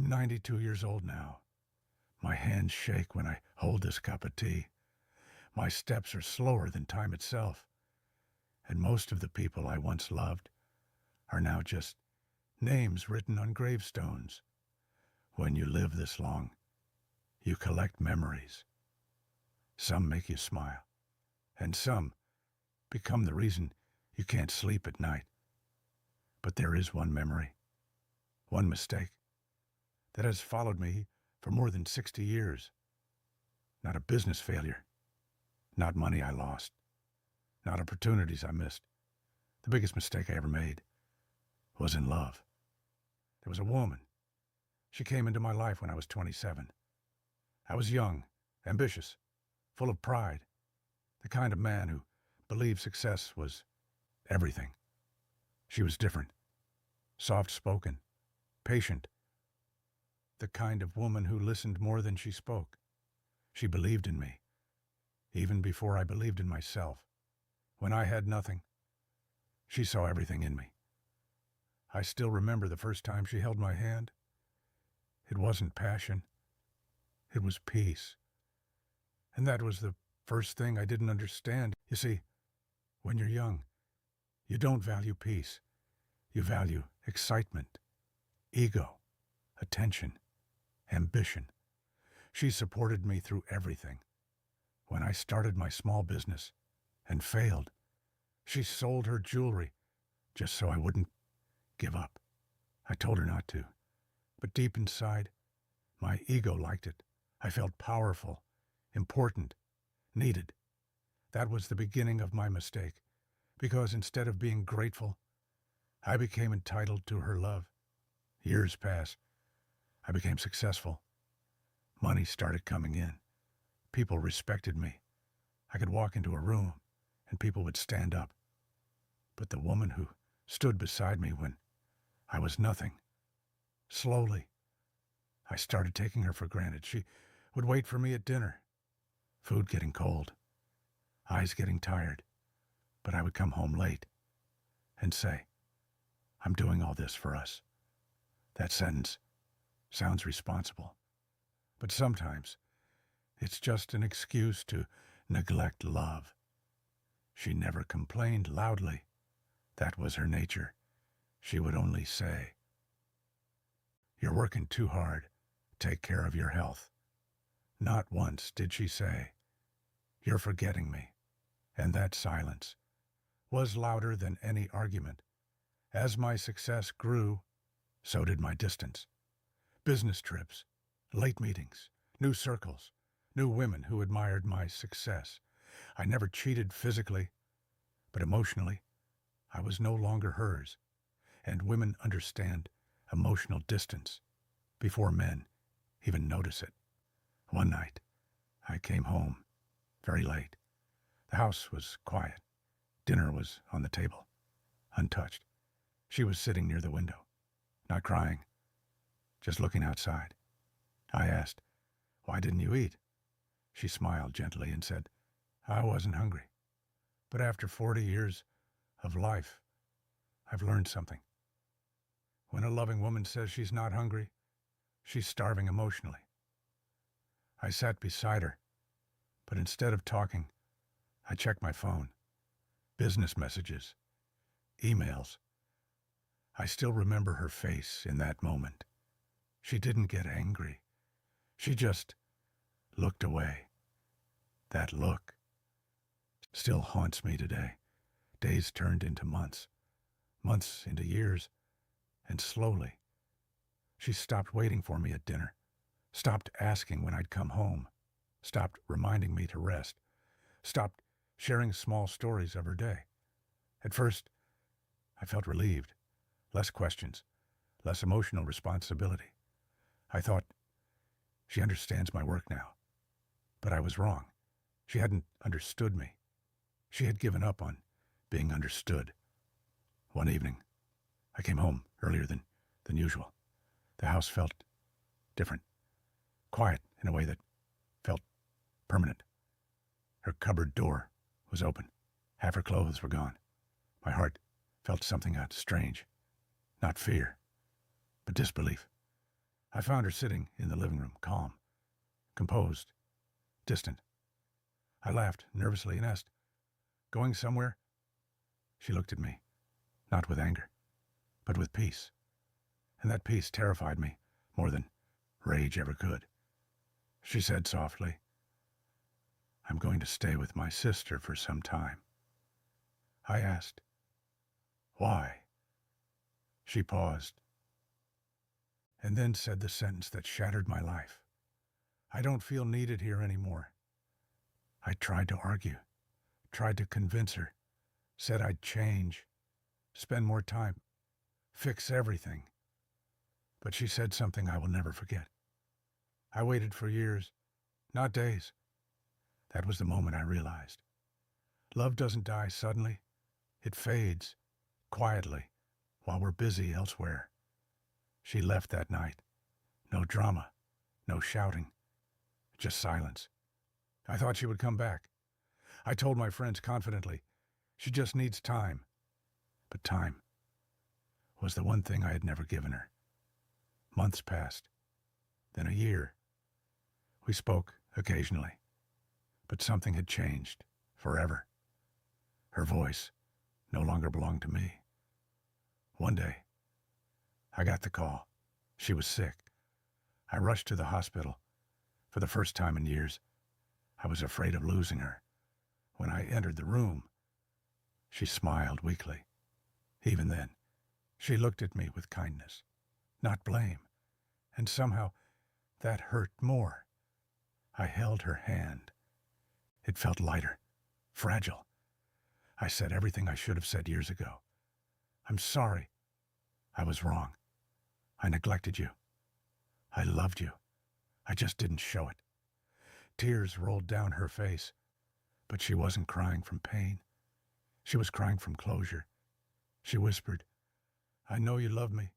I'm 92 years old now. My hands shake when I hold this cup of tea. My steps are slower than time itself. And most of the people I once loved are now just names written on gravestones. When you live this long, you collect memories. Some make you smile, and some become the reason you can't sleep at night. But there is one memory, one mistake, that has followed me for more than 60 years. Not a business failure, not money I lost, not opportunities I missed. The biggest mistake I ever made was in love. There was a woman. She came into my life when I was 27. I was young, ambitious, full of pride, the kind of man who believed success was everything. She was different, soft-spoken, patient, the kind of woman who listened more than she spoke. She believed in me, even before I believed in myself. When I had nothing, she saw everything in me. I still remember the first time she held my hand. It wasn't passion. It was peace. And that was the first thing I didn't understand. You see, when you're young, you don't value peace. You value excitement, ego, attention, ambition. She supported me through everything. When I started my small business and failed, she sold her jewelry just so I wouldn't give up. I told her not to, but deep inside, my ego liked it. I felt powerful, important, needed. That was the beginning of my mistake, because instead of being grateful, I became entitled to her love. Years passed. I became successful. Money started coming in. People respected me. I could walk into a room, and people would stand up. But the woman who stood beside me when I was nothing, slowly, I started taking her for granted. She would wait for me at dinner, food getting cold, eyes getting tired, but I would come home late and say, "I'm doing all this for us." That sentence sounds responsible, but sometimes it's just an excuse to neglect love. She never complained loudly. That was her nature. She would only say, "You're working too hard. Take care of your health." Not once did she say, "You're forgetting me." And that silence was louder than any argument. As my success grew, so did my distance. Business trips, late meetings, new circles, new women who admired my success. I never cheated physically, but emotionally, I was no longer hers. And women understand emotional distance before men even notice it. One night, I came home very late. The house was quiet. Dinner was on the table, untouched. She was sitting near the window, not crying, just looking outside. I asked, "Why didn't you eat?" She smiled gently and said, "I wasn't hungry. But after 40 years of life, I've learned something. When a loving woman says she's not hungry, she's starving emotionally." I sat beside her, but instead of talking, I checked my phone. Business messages, emails. I still remember her face in that moment. She didn't get angry. She just looked away. That look still haunts me today. Days turned into months, months into years, and slowly, she stopped waiting for me at dinner, stopped asking when I'd come home, stopped reminding me to rest, stopped sharing small stories of her day. At first, I felt relieved. Less questions, less emotional responsibility. I thought, she understands my work now. But I was wrong. She hadn't understood me. She had given up on being understood. One evening, I came home earlier than usual. The house felt different, quiet in a way that felt permanent. Her cupboard door was open. Half her clothes were gone. My heart felt something strange. Not fear, but disbelief. I found her sitting in the living room, calm, composed, distant. I laughed nervously and asked, "Going somewhere?" She looked at me, not with anger, but with peace. And that peace terrified me more than rage ever could. She said softly, "I'm going to stay with my sister for some time." I asked, "Why?" She paused, and then said the sentence that shattered my life. "I don't feel needed here anymore." I tried to argue, tried to convince her, said I'd change, spend more time, fix everything. But she said something I will never forget. I waited for years, not days. That was the moment I realized. Love doesn't die suddenly. It fades, quietly, while we're busy elsewhere. She left that night. No drama, no shouting, just silence. I thought she would come back. I told my friends confidently, she just needs time. But time was the one thing I had never given her. Months passed, then a year. We spoke occasionally, but something had changed forever. Her voice no longer belonged to me. One day, I got the call. She was sick. I rushed to the hospital. For the first time in years, I was afraid of losing her. When I entered the room, she smiled weakly. Even then, she looked at me with kindness, not blame, and somehow that hurt more. I held her hand. It felt lighter, fragile. I said everything I should have said years ago. "I'm sorry. I was wrong. I neglected you. I loved you. I just didn't show it." Tears rolled down her face, but she wasn't crying from pain. She was crying from closure. She whispered, "I know you love me,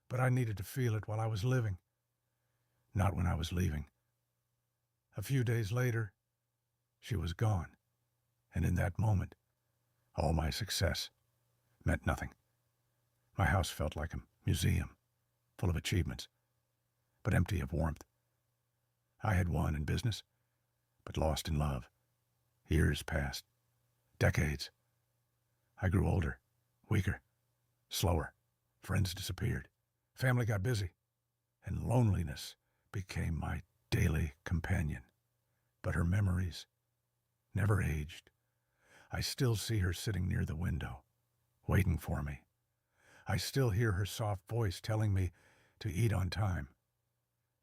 but I needed to feel it while I was living, not when I was leaving." A few days later, she was gone, and in that moment, all my success meant nothing. My house felt like a museum, full of achievements, but empty of warmth. I had won in business, but lost in love. Years passed. Decades. I grew older, weaker, slower. Friends disappeared. Family got busy, and loneliness became my daily companion. But her memories never aged. I still see her sitting near the window, waiting for me. I still hear her soft voice telling me to eat on time.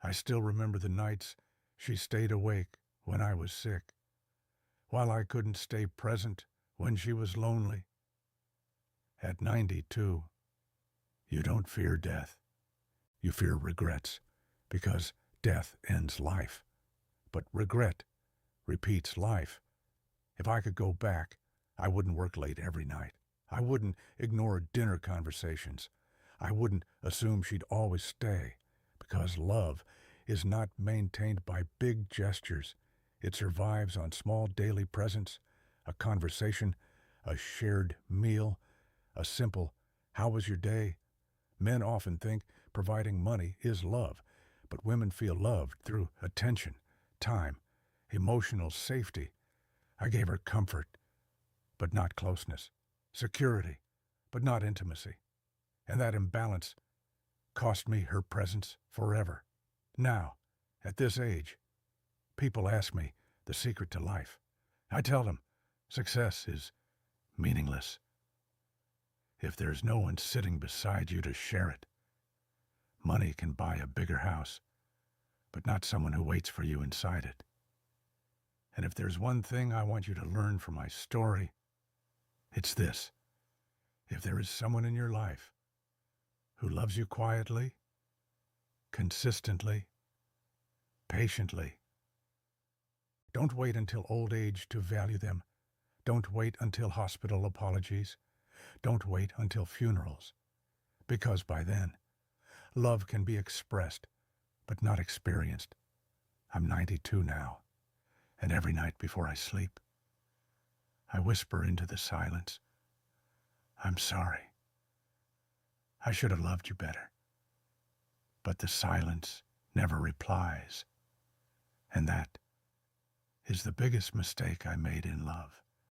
I still remember the nights she stayed awake when I was sick, while I couldn't stay present when she was lonely. At 92, you don't fear death. You fear regrets, because death ends life. But regret repeats life. If I could go back, I wouldn't work late every night. I wouldn't ignore dinner conversations. I wouldn't assume she'd always stay, because love is not maintained by big gestures. It survives on small daily presence, a conversation, a shared meal, a simple, "How was your day?" Men often think providing money is love, but women feel loved through attention, time, emotional safety. I gave her comfort, but not closeness, security, but not intimacy. And that imbalance cost me her presence forever. Now, at this age, people ask me the secret to life. I tell them success is meaningless if there's no one sitting beside you to share it. Money can buy a bigger house, but not someone who waits for you inside it. And if there's one thing I want you to learn from my story, it's this. If there is someone in your life who loves you quietly, consistently, patiently, don't wait until old age to value them. Don't wait until hospital apologies. Don't wait until funerals. Because by then, love can be expressed, but not experienced. I'm 92 now, and every night before I sleep, I whisper into the silence, "I'm sorry. I should have loved you better. but the silence never replies. And that is the biggest mistake I made in love.